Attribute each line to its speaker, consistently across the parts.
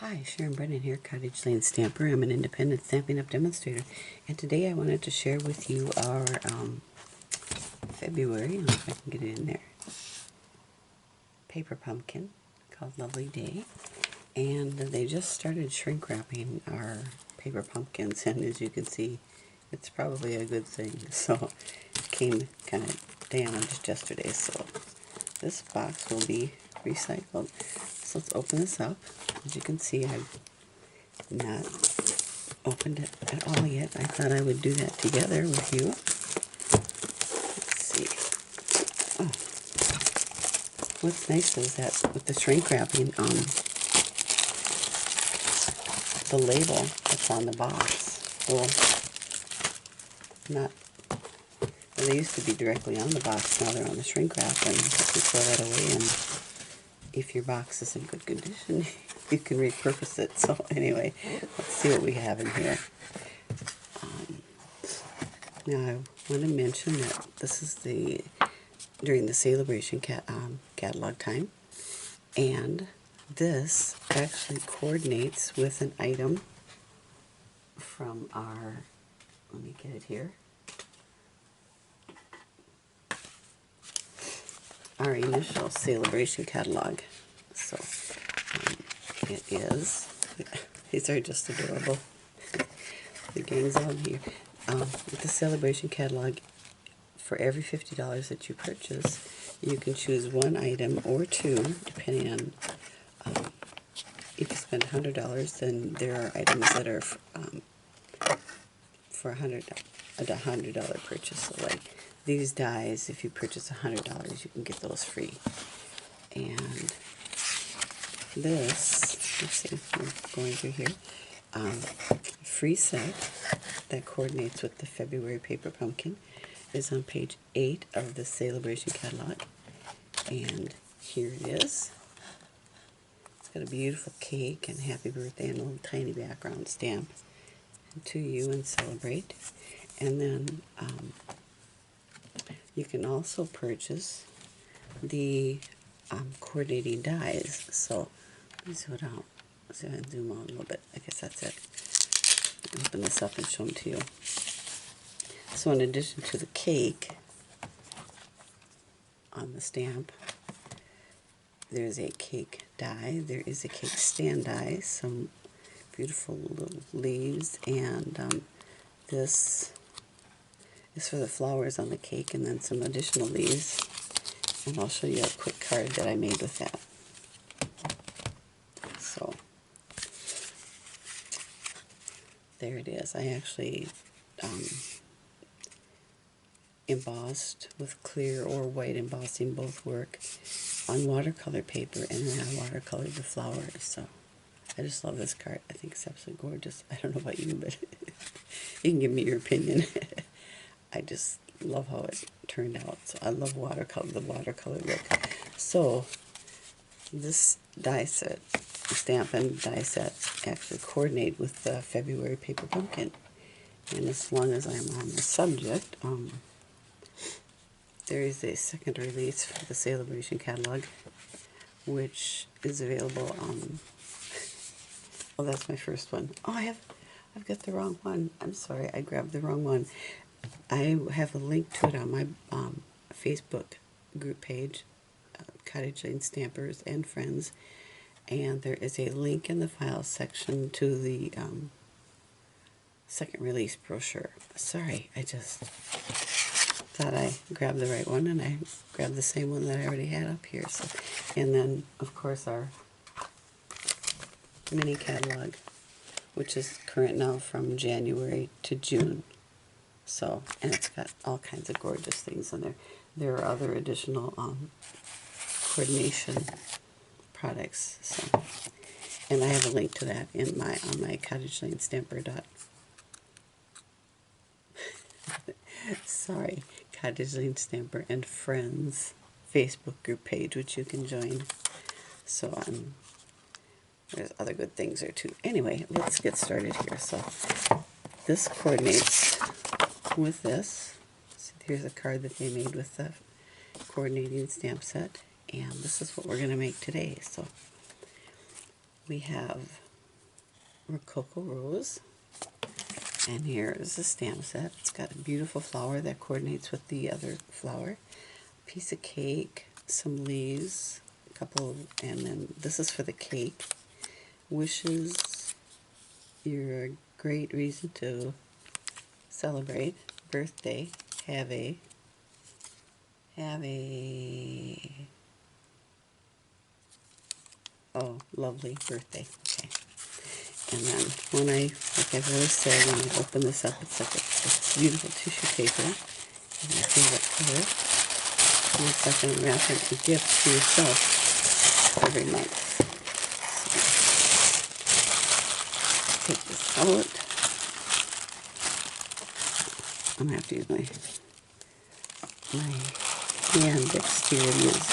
Speaker 1: Hi, Sharon Brennan here, Cottage Lane Stamper. I'm an independent Stampin' Up! Demonstrator, and today I wanted to share with you our February, I don't know if I can get it in there, paper pumpkin called Lovely Day. And they just started shrink wrapping our paper pumpkins, and as you can see, it's probably a good thing. So it came kind of damaged yesterday, so this box will be recycled. So let's open this up. As you can see, I've not opened it at all yet. I thought I would do that together with you. Let's see. Oh, what's nice is that with the shrink wrapping, the label that's on the box will not. Well, they used to be directly on the box. Now they're on the shrink wrap, and you can throw that away. And if your box is in good condition, you can repurpose it. So anyway, let's see what we have in here. Now I want to mention that this is during the Sale-a-bration catalog time, and this actually coordinates with an item from our, let me get it here, our initial Sale-a-bration catalog. So it is, these are just adorable. The gang's on here. With the Sale-a-bration catalog, for every $50 that you purchase, you can choose one item or two, depending on, if you spend $100, then there are items that are for a $100 purchase. So like these dies, if you purchase $100, you can get those free. And this, let's see, we're going through here, free set that coordinates with the February paper pumpkin is on page 8 of the Sale-a-bration catalog. And here it is. It's got a beautiful cake and happy birthday and a little tiny background stamp. And to you and celebrate. And then you can also purchase the coordinating dies. So let me zoom out. So I zoom out a little bit. I guess that's it. Open this up and show them to you. So in addition to the cake on the stamp, there's a cake die, there is a cake stand die, some beautiful little leaves, and this is for the flowers on the cake, and then some additional leaves. And I'll show you a quick card that I made with that. So there it is. I actually embossed with clear or white embossing, both work, on watercolor paper, and then I watercolored the flowers. So I just love this card. I think it's absolutely gorgeous. I don't know about you, but you can give me your opinion. I just love how it turned out. So I love watercolor, the watercolor look. So this die set, stamp and die set, actually coordinate with the February paper pumpkin. And as long as I'm on the subject, there is a second release for the Sale-a-bration catalog, which is available on. Oh, that's my first one. Oh, I've got the wrong one. I'm sorry, I grabbed the wrong one. I have a link to it on my Facebook group page, Cottage Lane Stampers and Friends, and there is a link in the files section to the second release brochure. Sorry, I just thought I grabbed the right one, and I grabbed the same one that I already had up here. So, and then of course our mini catalog, which is current now from January to June. So, and it's got all kinds of gorgeous things in there. There are other additional coordination products. So, and I have a link to that in on my Cottage Lane Stamper sorry, Cottage Lane Stamper and Friends Facebook group page, which you can join. So there's other good things there too. Anyway, let's get started here. So this coordinates with this. So here's a card that they made with the coordinating stamp set, and this is what we're going to make today. So we have Rococo Rose. And here is the stamp set. It's got a beautiful flower that coordinates with the other flower. A piece of cake, some leaves, a couple, and then this is for the cake. Wishes, you're a great reason to celebrate. Birthday, have a, oh, lovely birthday. Okay. And then when like I've always said, when I open this up, it's like it's beautiful tissue paper. And my favorite color. And it's like a wrap a gift to yourself every month. So, take this out. I'm going to have to use my hand dexterity is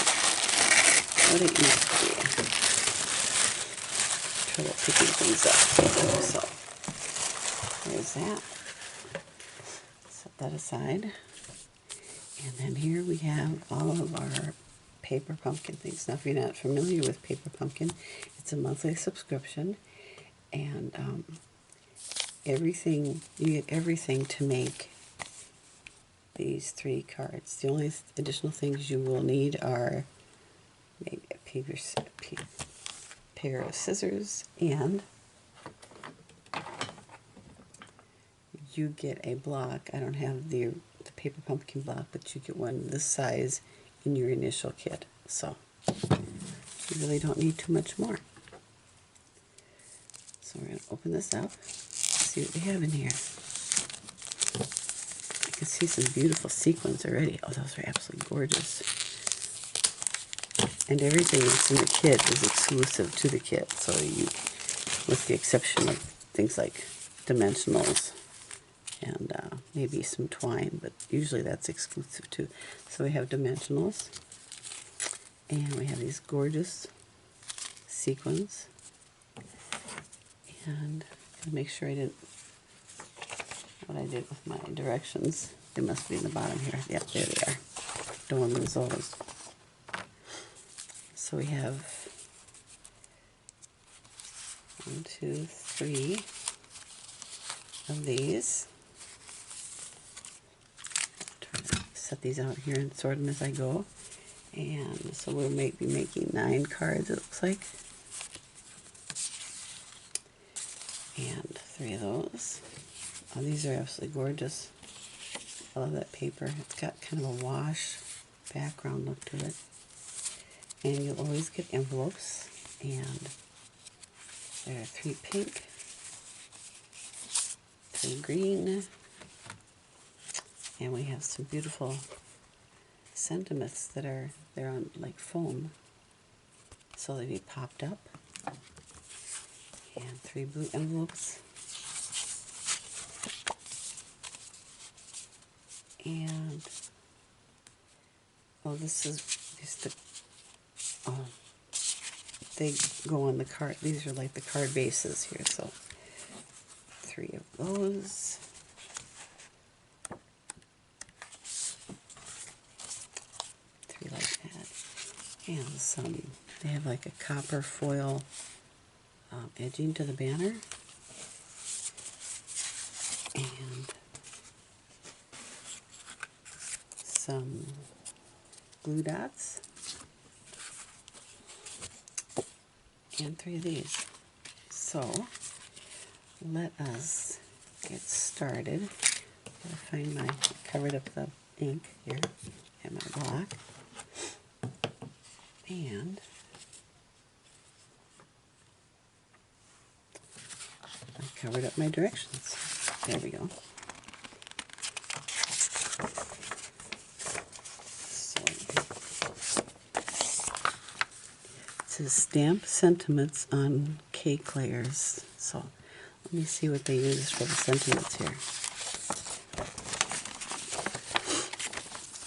Speaker 1: what it used to be. Trouble picking things up. So there's that. Set that aside. And then here we have all of our paper pumpkin things. Now if you're not familiar with paper pumpkin, it's a monthly subscription, and everything, you get everything to make these 3 cards. The only additional things you will need are maybe a pair of scissors, and you get a block. I don't have the paper pumpkin block, but you get one this size in your initial kit. So you really don't need too much more. So we're going to open this up, see what we have in here. I can see some beautiful sequins already. Oh, those are absolutely gorgeous. And everything that's in the kit is exclusive to the kit. So you, with the exception of things like dimensionals and maybe some twine, but usually that's exclusive too. So we have dimensionals, and we have these gorgeous sequins. And I'll make sure I didn't, what I did with my directions, they must be in the bottom here. Yep, there they are. Don't want to lose those. So we have 1, 2, 3 of these. Try to set these out here and sort them as I go. And so we'll be making 9 cards, it looks like. And 3 of those. Oh, these are absolutely gorgeous. I love that paper. It's got kind of a wash background look to it. And you'll always get envelopes. And there are 3 pink, 3 green, and we have some beautiful sentiments that are, they're on like foam, so they be popped up. And 3 blue envelopes. And, oh, this is just the, they go on the card. These are like the card bases here, so 3 of those. 3 like that. And some, they have like a copper foil edging to the banner. And some glue dots. And 3 of these. So let us get started. Gotta find my, covered up the ink here and my block. And I covered up my directions. There we go. So it says stamp sentiments on cake layers. So let me see what they use for the sentiments here.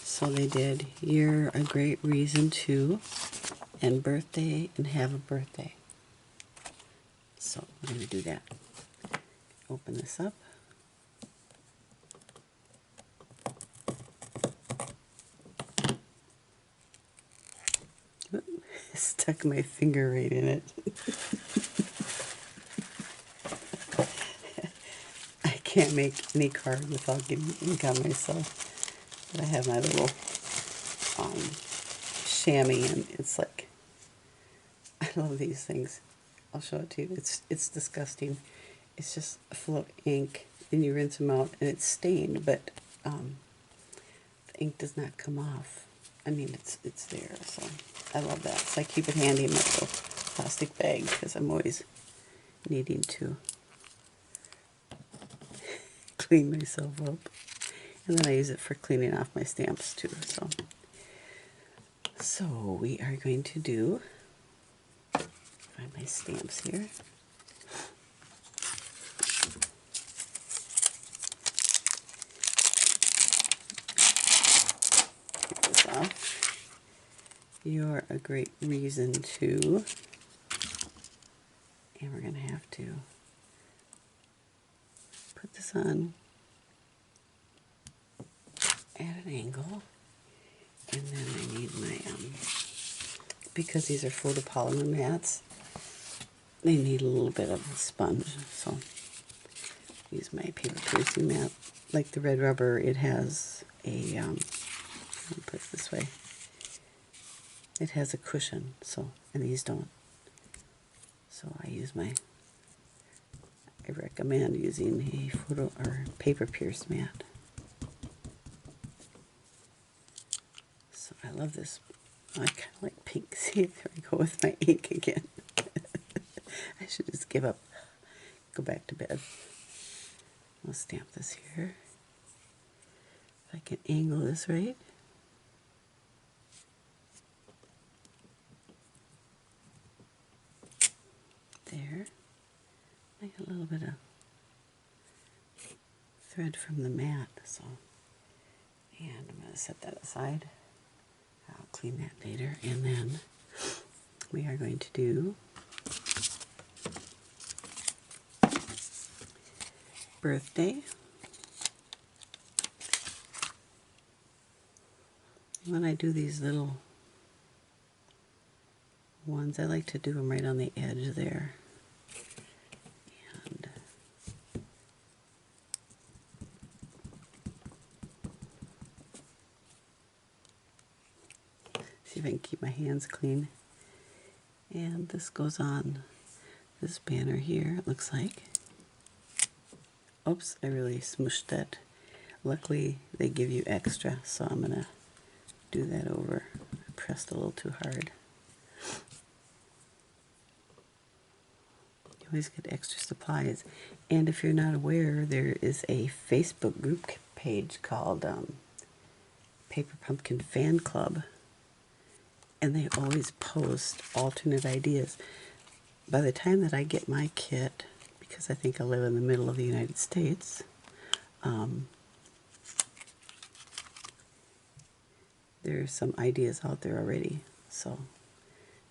Speaker 1: So they did, you're a great reason to, and birthday, and have a birthday. So we're going to do that. Open this up. Oop, stuck my finger right in it. can't make any card without getting ink on myself. But I have my little chamois, and it's like, I love these things. I'll show it to you. It's disgusting. It's just full of ink, and you rinse them out, and it's stained, but the ink does not come off. I mean, it's there, so I love that. So I keep it handy in my little plastic bag because I'm always needing to clean myself up. And then I use it for cleaning off my stamps too. So we are going to do, find my stamps here. Get this off. You're a great reason to, and we're going to have to put this on at an angle, and then I need my, because these are photopolymer mats, they need a little bit of a sponge, so use my paper piercing mat. Like the red rubber, it has a, let me put it this way, it has a cushion, so, and these don't. So I recommend using a photo or paper pierced mat. So I love this. I kind of like pink. See, there I go with my ink again. I should just give up. Go back to bed. I'll stamp this here. If I can angle this right. There. I got a little bit of thread from the mat, so, and I'm going to set that aside. I'll clean that later, and then we are going to do birthday. When I do these little ones, I like to do them right on the edge there. And see if I can keep my hands clean. And this goes on this banner here, it looks like. Oops, I really smushed that. Luckily, they give you extra, so I'm going to do that over. I pressed a little too hard. You always get extra supplies. And if you're not aware, there is a Facebook group page called Paper Pumpkin Fan Club. And they always post alternate ideas. By the time that I get my kit, because I think I live in the middle of the United States, there's some ideas out there already. So,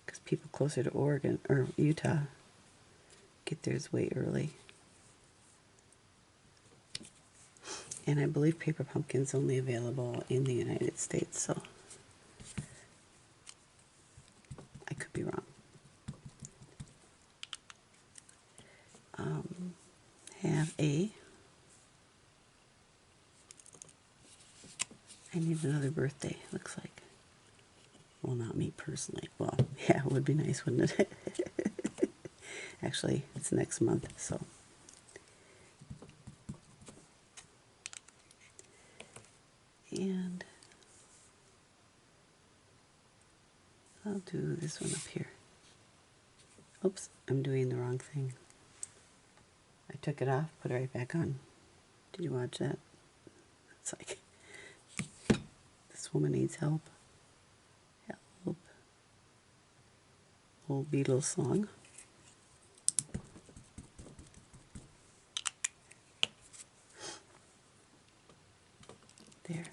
Speaker 1: because people closer to Oregon or Utah get theirs way early. And I believe Paper Pumpkin's only available in the United States, so I could be wrong. Have a, I need another birthday, looks like. Well, not me personally. Well, yeah, it would be nice, wouldn't it? Actually, it's next month, so. And I'll do this one up here. Oops, I'm doing the wrong thing. I took it off, put it right back on. Did you watch that? It's like, this woman needs help. Help. Old Beatles song. There.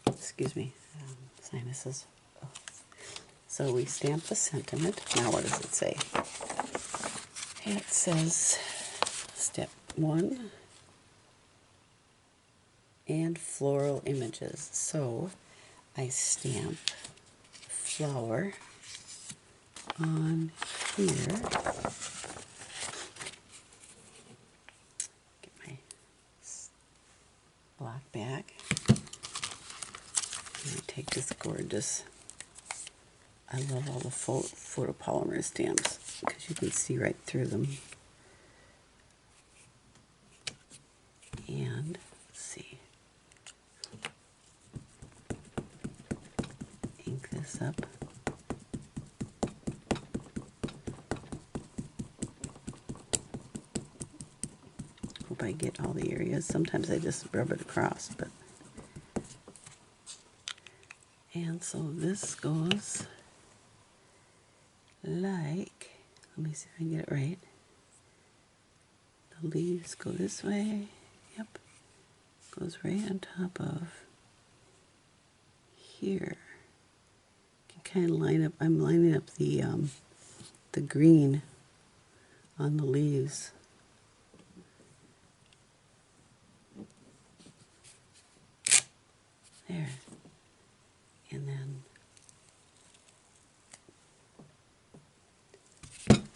Speaker 1: Excuse me, sinuses. Oh. So we stamp the sentiment. Now what does it say? It says step 1 and floral images. So I stamp flower on here, gorgeous. I love all the photopolymer stamps because you can see right through them. And let's see, ink this up. Hope I get all the areas. Sometimes I just rub it across, but. And so this goes like, let me see if I can get it right. The leaves go this way. Yep. Goes right on top of here. You can kind of line up, I'm lining up the green on the leaves. There. And then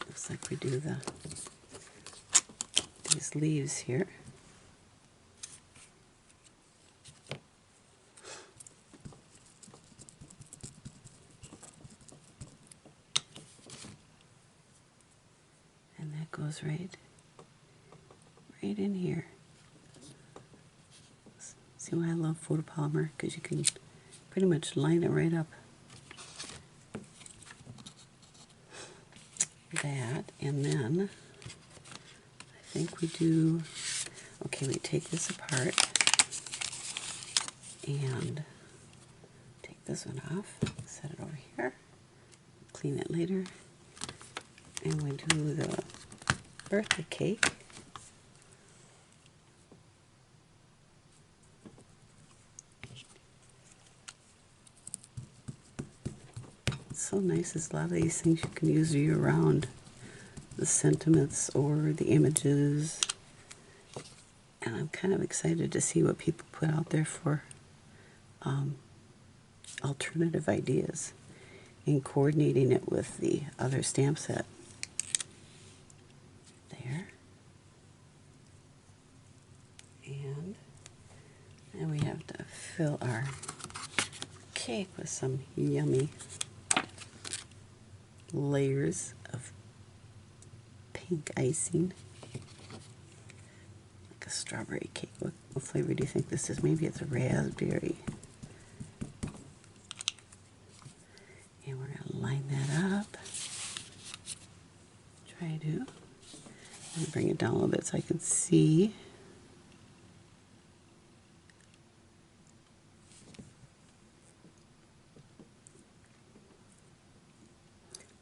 Speaker 1: looks like we do these leaves here. And that goes right in here. See why I love photopolymer? Because you can pretty much line it right up. That, and then I think we do, okay, we take this apart and take this one off, set it over here, clean it later, and we do the birthday cake. It's so nice, there's a lot of these things you can use year-round. The sentiments or the images, and I'm kind of excited to see what people put out there for alternative ideas and coordinating it with the other stamp set. There. And then we have to fill our cake with some yummy layers of pink icing, like a strawberry cake. What flavor do you think this is? Maybe it's a raspberry. And we're going to line that up. Try to. I'm going to bring it down a little bit so I can see.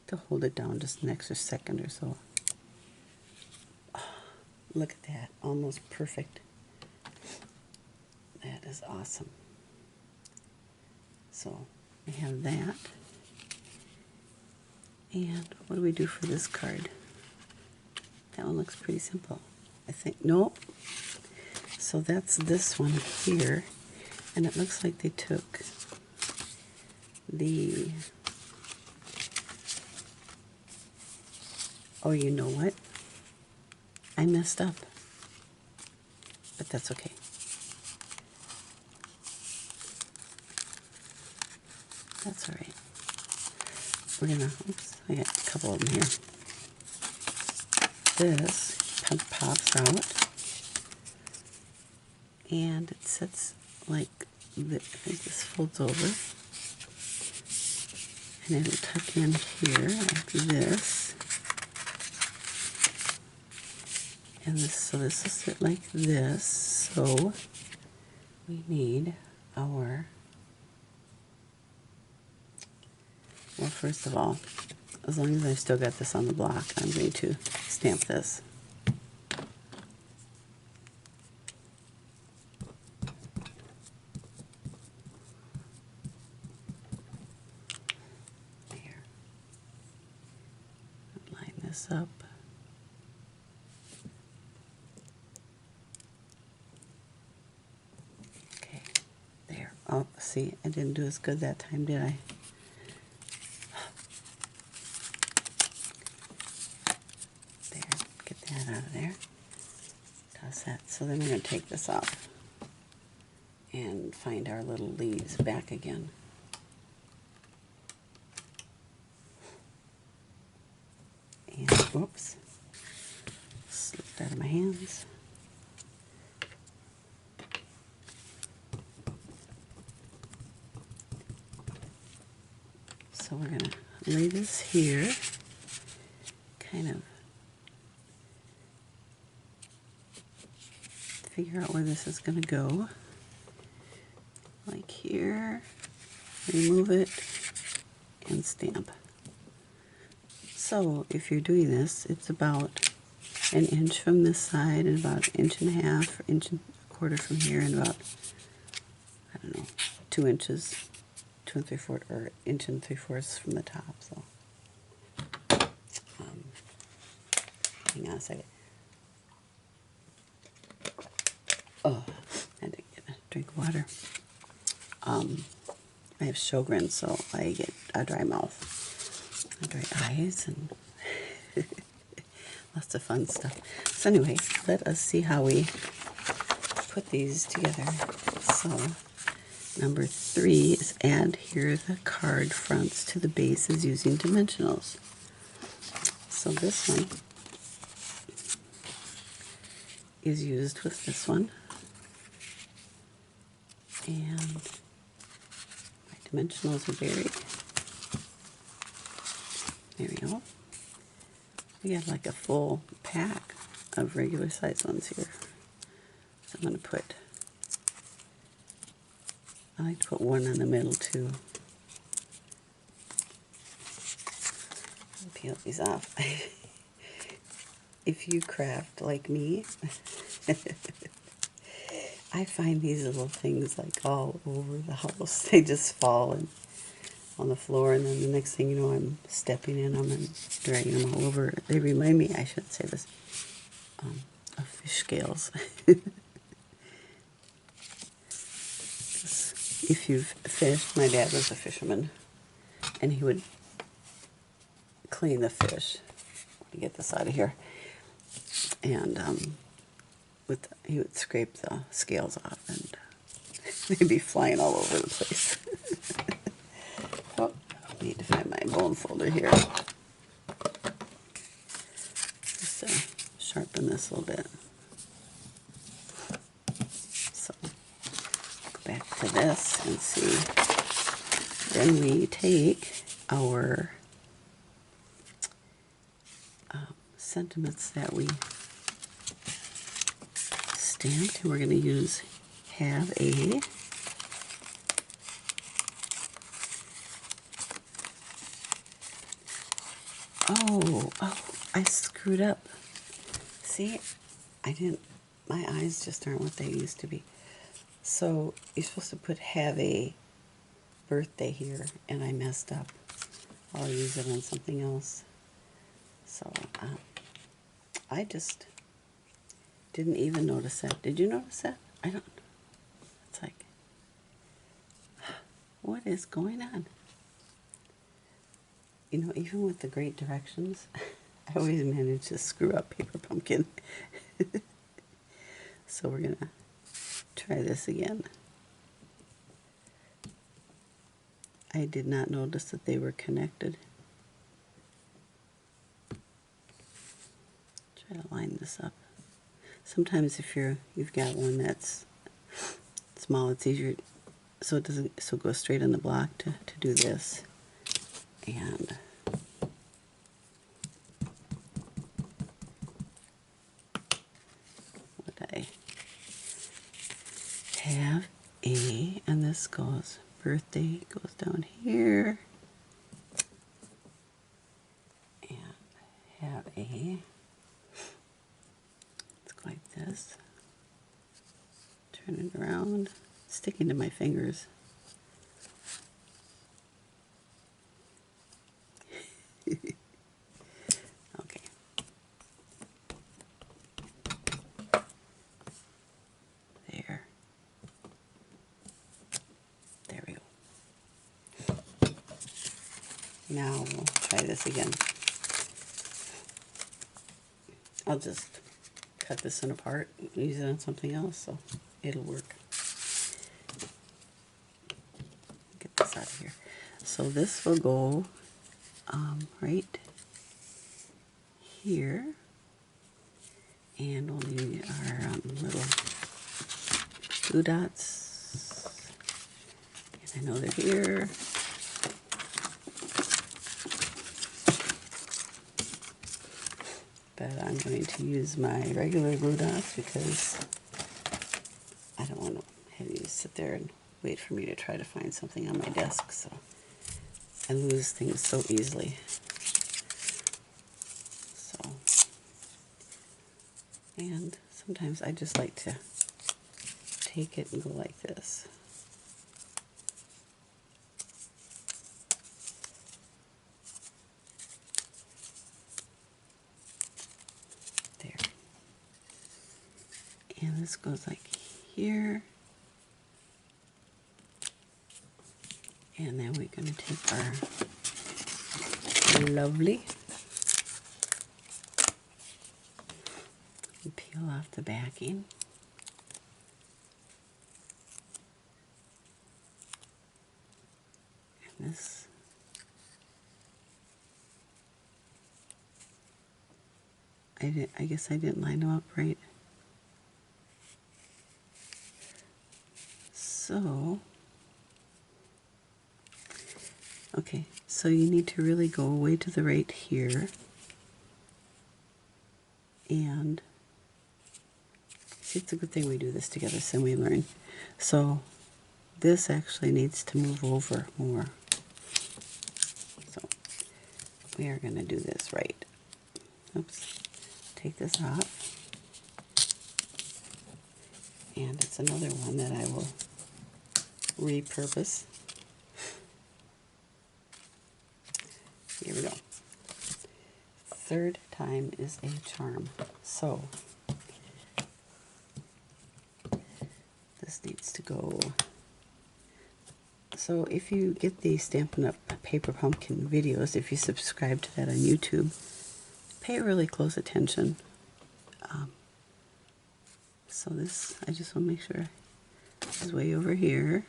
Speaker 1: To hold it down just an extra second or so. Look at that, almost perfect. That is awesome. So we have that. And what do we do for this card? That one looks pretty simple, I think. Nope. So that's this one here. And it looks like they took the, oh, you know what? I messed up, but that's okay. That's all right. We're gonna, oops, I got a couple of them here. This pops out, and it sits like this. I think this folds over, and it'll tuck in here like this. And this, so this will sit like this. So we need our, well, first of all, as long as I've still got this on the block, I'm going to stamp this. There. Line this up. Oh, see, I didn't do as good that time, did I? There, get that out of there. Does that. So then we're going to take this off and find our little leaves back again. Whoops. Slipped out of my hands. So we're going to lay this here, kind of figure out where this is going to go. Like here, remove it, and stamp. So if you're doing this, it's about an inch from this side and about an inch and a half, inch and a quarter from here, and about, I don't know, 2 inches, 2 3/4, or inch and 3/4 from the top. So hang on a second. Oh, I had to get a drink of water. I have Sjogren's, so I get a dry mouth, dry eyes, and lots of fun stuff. So anyway, let us see how we put these together. So number 3 is add here the card fronts to the bases using dimensionals. So this one is used with this one, and my dimensionals are buried. There we go. We got like a full pack of regular size ones here. So I'm going to put, I like to put one in the middle too. I'll peel these off. If you craft like me, I find these little things like all over the house. They just fall and on the floor, and then the next thing you know, I'm stepping in them and dragging them all over. They remind me, I should say this, of fish scales. If you've fished, my dad was a fisherman, and he would clean the fish. Let me get this out of here. And he would scrape the scales off, and they'd be flying all over the place. Oh, I need to find my bone folder here. Just to sharpen this a little bit. So, go back to this and see. Then we take our sentiments that we stamped, and we're going to use have a oh, I screwed up. See, my eyes just aren't what they used to be. So you're supposed to put have a birthday here, and I messed up. I'll use it on something else. So I just didn't even notice that. Did you notice that? I don't. It's like, what is going on? You know, even with the great directions, I always manage to screw up Paper Pumpkin. So we're going to try this again. I did not notice that they were connected. Try to line this up. Sometimes if you've got one that's small, it's easier, so it doesn't go straight on the block to do this. And what I have a, and this goes, birthday goes down here, and have a, let's go like this, turn it around, sticking to my fingers. Okay. There we go. Now we'll try this again. I'll just cut this one apart and use it on something else, so it'll work. Get this out of here. So this will go right here. And we'll need our little glue dots. And I know they're here. But I'm going to use my regular glue dots because I don't want to have you sit there and wait for me to try to find something on my desk, so I lose things so easily. So, and sometimes I just like to take it and go like this. There. And this goes like here. And then we're going to take our lovely and peel off the backing. And this I guess I didn't line them up right. So, okay, so you need to really go way to the right here. And see, it's a good thing we do this together so we learn. So this actually needs to move over more. So we are going to do this right. Oops. Take this off. And it's another one that I will repurpose. Here we go. Third time is a charm. So this needs to go. So if you get the Stampin' Up! Paper Pumpkin videos, if you subscribe to that on YouTube, pay really close attention. So this, I just want to make sure this is way over here.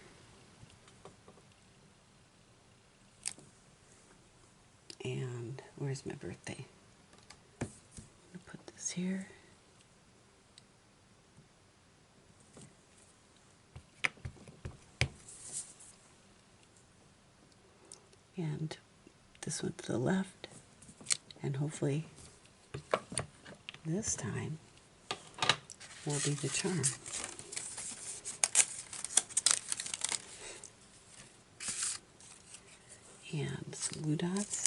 Speaker 1: And where's my birthday? I'm going to put this here. And this one to the left. And hopefully this time will be the charm. And some glue dots.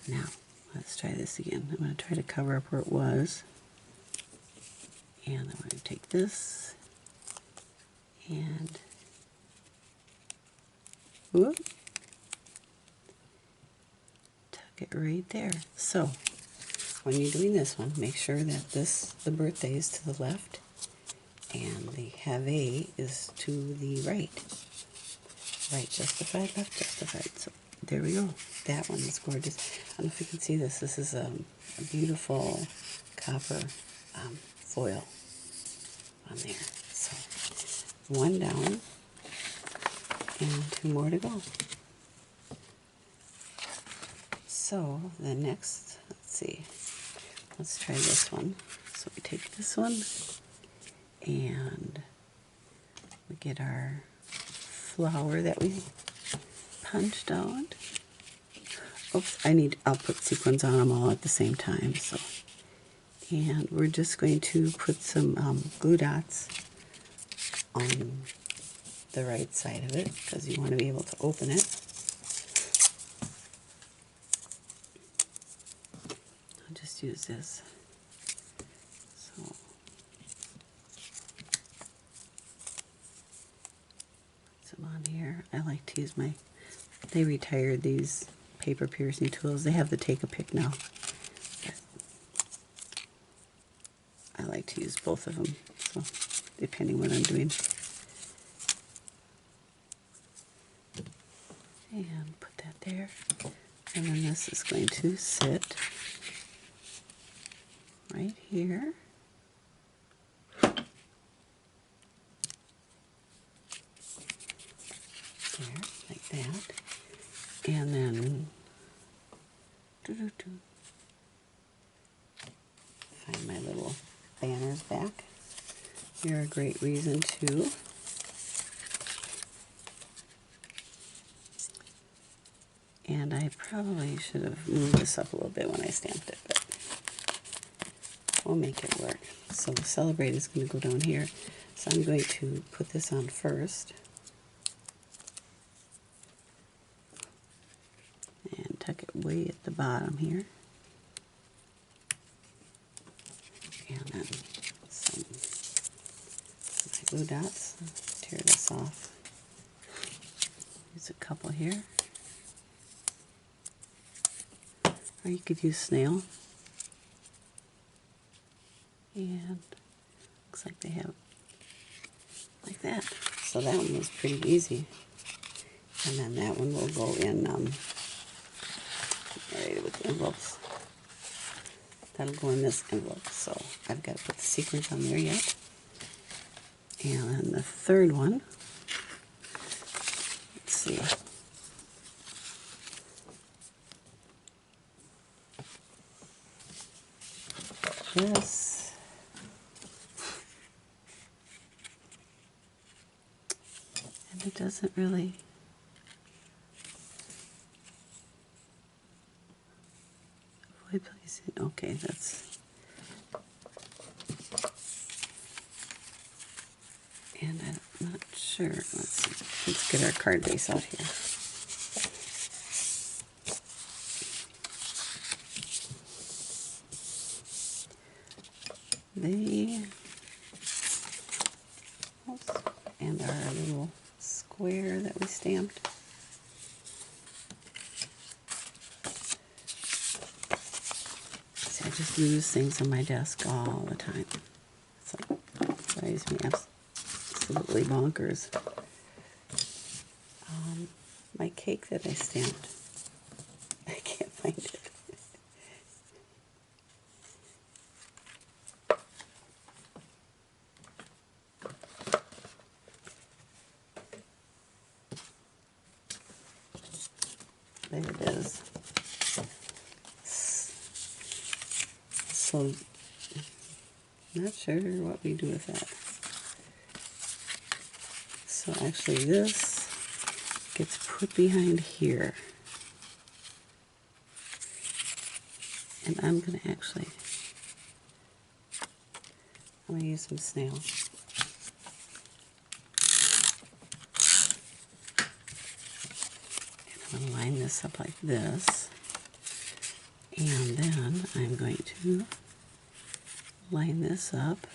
Speaker 1: Now, let's try this again. I'm going to try to cover up where it was. And I'm going to take this and whoop, tuck it right there. So, when you're doing this one, make sure that the birthday is to the left and the have is to the right. Right justified, left justified. So there we go. That one is gorgeous. I don't know if you can see this. This is a beautiful copper foil on there. So one down and two more to go. So the next, let's see, let's try this one. So we take this one and we get our flower that we punched out. Oops, I'll put sequins on them all at the same time. So, and we're just going to put some glue dots on the right side of it because you want to be able to open it. I'll just use this. So, put some on here. I like to use they retired these paper piercing tools. They have the take a pick now. I like to use both of them, so depending what I'm doing. And put that there. And then this is going to sit right here. that. And then find my little banners back. They're a great reason to and I probably should have moved this up a little bit when I stamped it, but we'll make it work. So the Celebrate is going to go down here. So I'm going to put this on first and tuck it way at the bottom here. And then some glue dots. Tear this off. Use a couple here. Or you could use snail. And looks like they have like that. So that one was pretty easy. And then that one will go in right with the envelopes. That'll go in this envelope. So I've got to put the sequins on there yet. And then the third one, let's see. This, and it doesn't really, avoid placing, okay, that's, and I'm not sure, let's get our card base out here. And our little square that we stamped. See, I just lose things on my desk all the time. It's like, it drives me absolutely bonkers. My cake that I stamped, I can't find it. There it is. So, not sure what we do with that. So actually this gets put behind here. And I'm going to use some snail. I'm going to line this up like this, and then I'm going to line this up,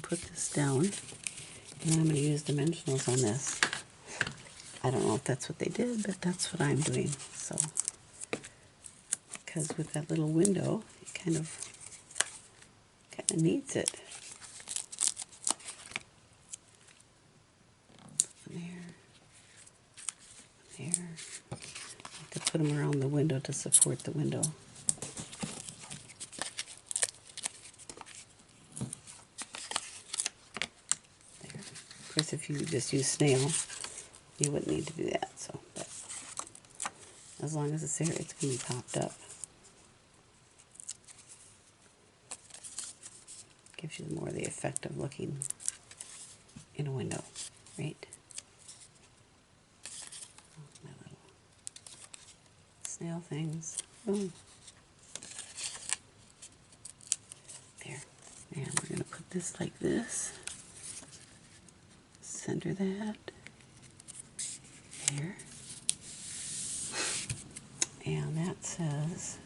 Speaker 1: put this down, and I'm going to use dimensionals on this. I don't know if that's what they did, but that's what I'm doing. So, because with that little window, it kind of needs it. There. I have to put them around the window to support the window. There. Of course, if you just use snail, you wouldn't need to do that. So, but as long as it's there, it's going to be popped up. Gives you more of the effect of looking in a window, right? My little snail things. Boom. There. And we're going to put this like this. Center that. There. And that says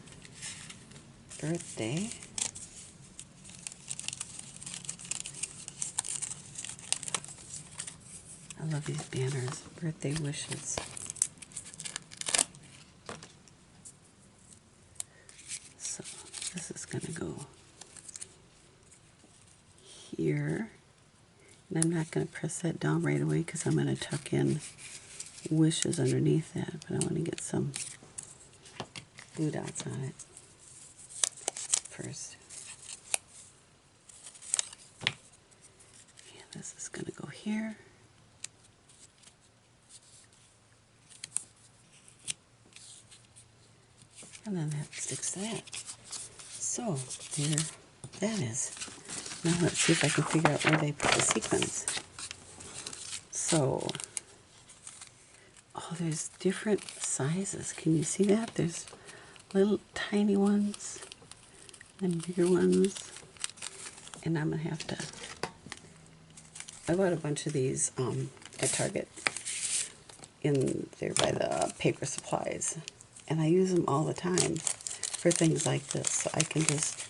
Speaker 1: birthday. I love these banners. Birthday wishes. So this is going to go here. And I'm not going to press that down right away because I'm going to tuck in wishes underneath that. But I want to get some glue dots on it first. And this is going to go here. And then that sticks to that. So, there that is. Now let's see if I can figure out where they put the sequins. So, oh, there's different sizes. Can you see that? There's little tiny ones and bigger ones. And I'm going to have to... I bought a bunch of these at Target in there by the paper supplies. And I use them all the time for things like this. So I can just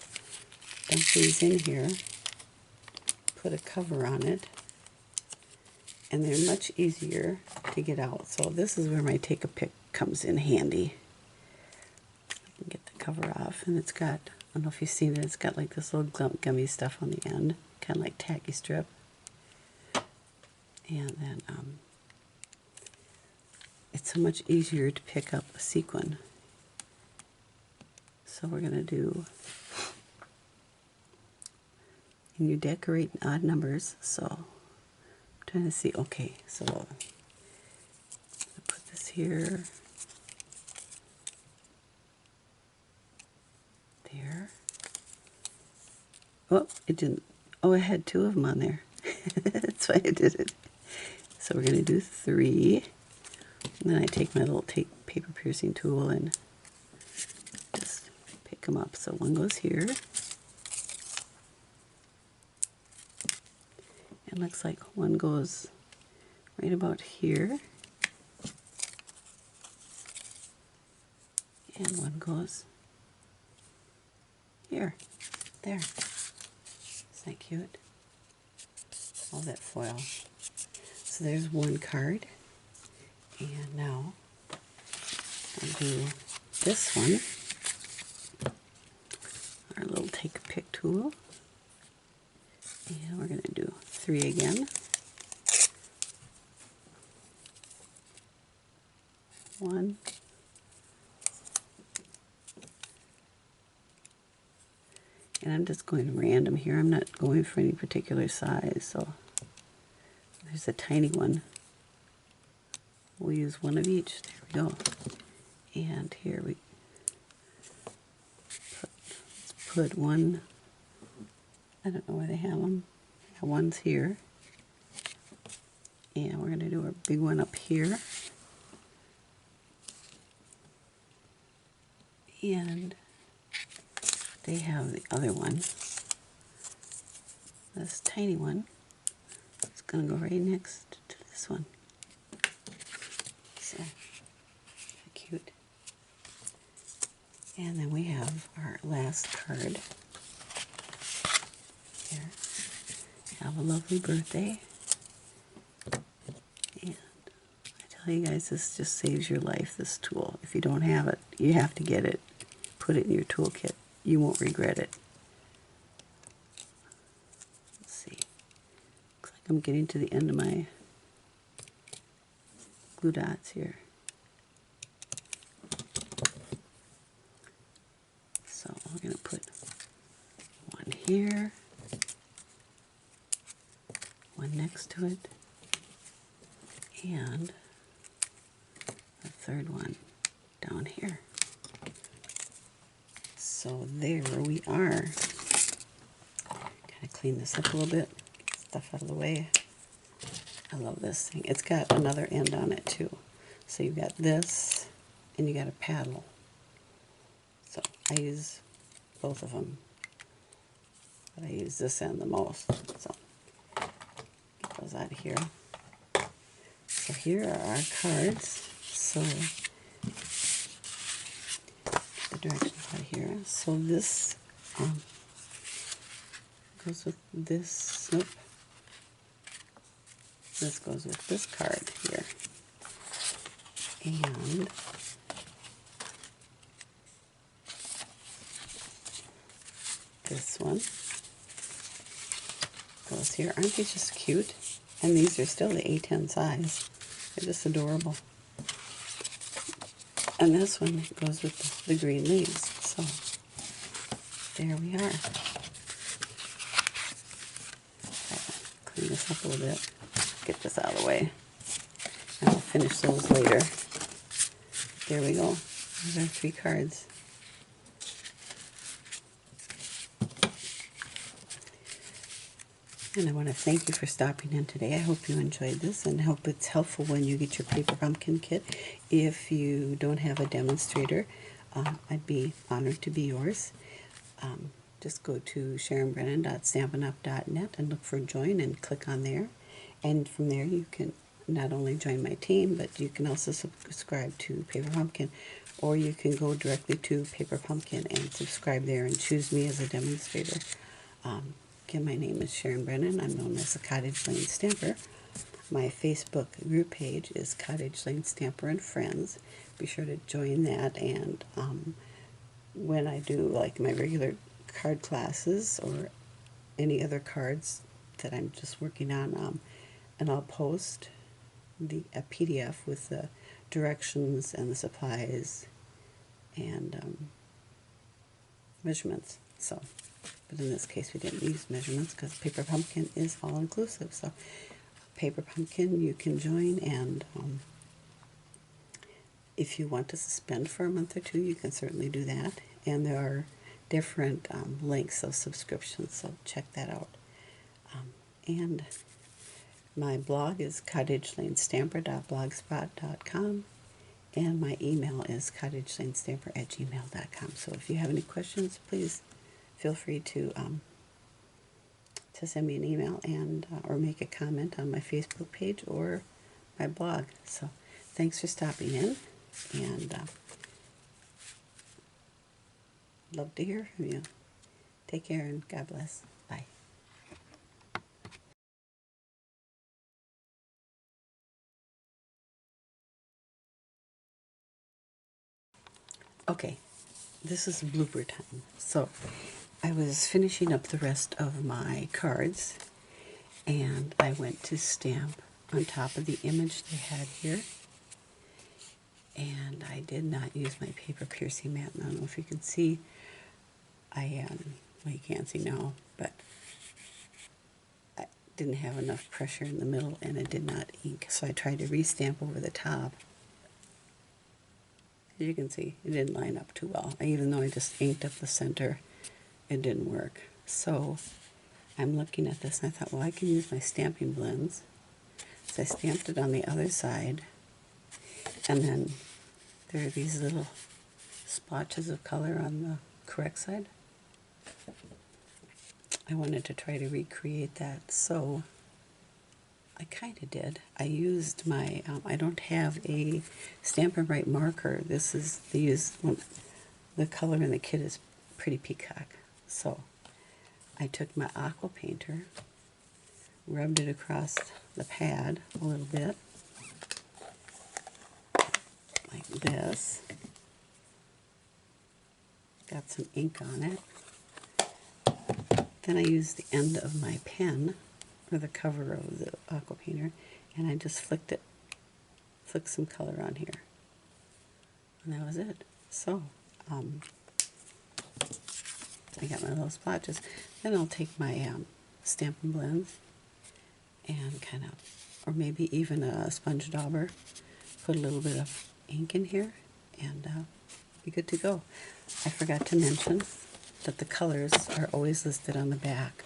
Speaker 1: dump these in here, put a cover on it, and they're much easier to get out. So this is where my take-a-pick comes in handy. I can get the cover off, and it's got, I don't know if you've seen it, it's got like this little gummy stuff on the end, kind of like tacky strip. And then it's so much easier to pick up a sequin. So we're going to do, and you decorate in odd numbers, so I'm trying to see, okay, so I'll put this here, there. Oh, it didn't, oh, I had 2 of them on there. That's why I did it. So we're going to do 3. And then I take my little paper piercing tool and just pick them up. So one goes here. It looks like one goes right about here. And one goes here. There. Isn't that cute? All that foil. So there's one card. And now I'll do this one, our little take-a-pick tool, and we're going to do 3 again. 1, and I'm just going random here. I'm not going for any particular size, so there's a tiny one. We'll use one of each. There we go. And here we put one. I don't know where they have them. Yeah, one's here. And we're going to do a big one up here. And they have the other one. This tiny one. It's going to go right next to this one. So cute. And then we have our last card here. Have a lovely birthday. And I tell you guys, this just saves your life, this tool. If you don't have it, you have to get it. Put it in your toolkit. You won't regret it. Let's see. Looks like I'm getting to the end of my glue dots here. So we're going to put one here, one next to it, and a third one down here. So there we are. Kind of clean this up a little bit, get stuff out of the way. I love this thing. It's got another end on it too. So you've got this and you got a paddle. So I use both of them, but I use this end the most. So get those out of here. So here are our cards. So the directions out here. So this goes with this. Nope. This goes with this card here. And this one goes here. Aren't they just cute? And these are still the A10 size. They're just adorable. And this one goes with the green leaves. So there we are. Clean this up a little bit. Get this out of the way. And I'll finish those later. There we go. These are 3 cards. And I want to thank you for stopping in today. I hope you enjoyed this and hope it's helpful when you get your paper pumpkin kit. If you don't have a demonstrator, I'd be honored to be yours. Just go to SharonBrennan.stampin'up.net and look for join and click on there. And from there you can not only join my team, but you can also subscribe to Paper Pumpkin, or you can go directly to Paper Pumpkin and subscribe there and choose me as a demonstrator. Again, my name is Sharon Brennan. I'm known as the Cottage Lane Stamper. My Facebook group page is Cottage Lane Stamper and Friends. Be sure to join that, and when I do like my regular card classes or any other cards that I'm just working on, and I'll post a PDF with the directions and the supplies and measurements. So, but in this case we didn't use measurements because Paper Pumpkin is all inclusive. So Paper Pumpkin, you can join, and if you want to suspend for a month or two, you can certainly do that. And there are different lengths of subscriptions, so check that out. And my blog is cottagelanestamper.blogspot.com, and my email is cottagelanestamper@gmail.com. So if you have any questions, please feel free to send me an email and or make a comment on my Facebook page or my blog. So thanks for stopping in, and love to hear from you. Take care and God bless. Bye. Okay, this is blooper time. So I was finishing up the rest of my cards, and I went to stamp on top of the image they had here, and I did not use my paper piercing mat. I don't know if you can see. Well, you can't see now, but I didn't have enough pressure in the middle, and it did not ink, so I tried to re-stamp over the top. As you can see, it didn't line up too well. Even though I just inked up the center, it didn't work. So I'm looking at this and I thought, well, I can use my stamping blends. So I stamped it on the other side, and then there are these little splotches of color on the correct side. I wanted to try to recreate that, so I kind of did. I used my, I don't have a Stampin' Right marker. This is, the color in the kit is Pretty Peacock. So I took my aqua painter, rubbed it across the pad a little bit, like this. Got some ink on it. Then I used the end of my pen, or the cover of the aqua painter, and I just flicked some color on here. And that was it. So, I got my little splotches. Then I'll take my Stampin' Blends and kind of, or maybe even a sponge dauber, put a little bit of ink in here, and be good to go. I forgot to mention that the colors are always listed on the back.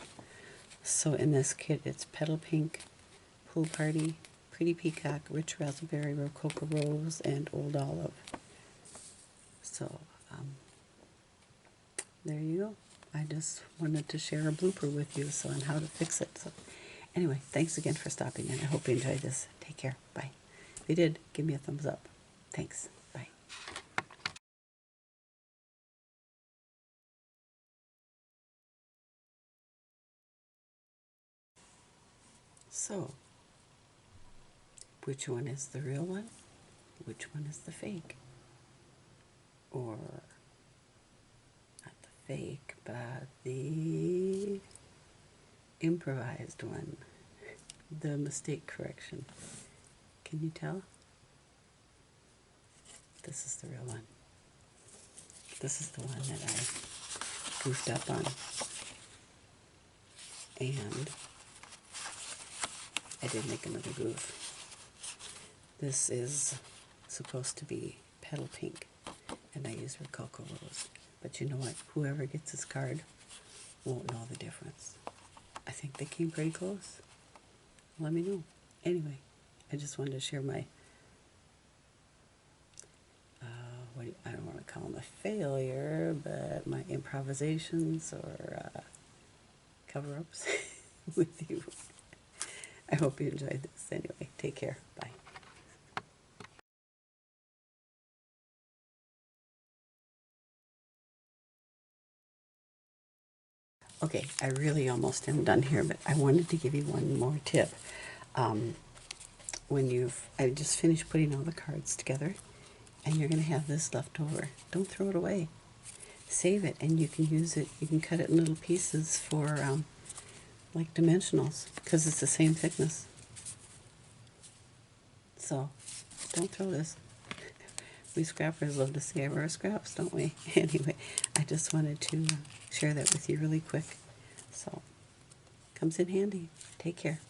Speaker 1: So in this kit, it's Petal Pink, Pool Party, Pretty Peacock, Rich Raspberry, Rococo Rose, and Old Olive. So there you go. I just wanted to share a blooper with you on how to fix it. So anyway, thanks again for stopping in. I hope you enjoyed this. Take care. Bye. If you did, give me a thumbs up. Thanks. Bye. So, which one is the real one? Which one is the fake? Or not the fake, but the improvised one, the mistake correction. Can you tell? This is the real one. This is the one that I goofed up on. And I did make another goof. This is supposed to be Petal Pink, and I use Rococo Rose. But you know what? Whoever gets this card won't know the difference. I think they came pretty close. Let me know. Anyway, I just wanted to share my, I don't want to call them a failure, but my improvisations or cover-ups with you. I hope you enjoyed this. Anyway, take care. Bye. Okay, I really almost am done here, but I wanted to give you one more tip. I just finished putting all the cards together, and you're going to have this left over. Don't throw it away. Save it, and you can use it. You can cut it in little pieces for like dimensionals, because it's the same thickness. So don't throw this. We scrappers love to save our scraps, don't we? Anyway, I just wanted to share that with you really quick. So, comes in handy. Take care.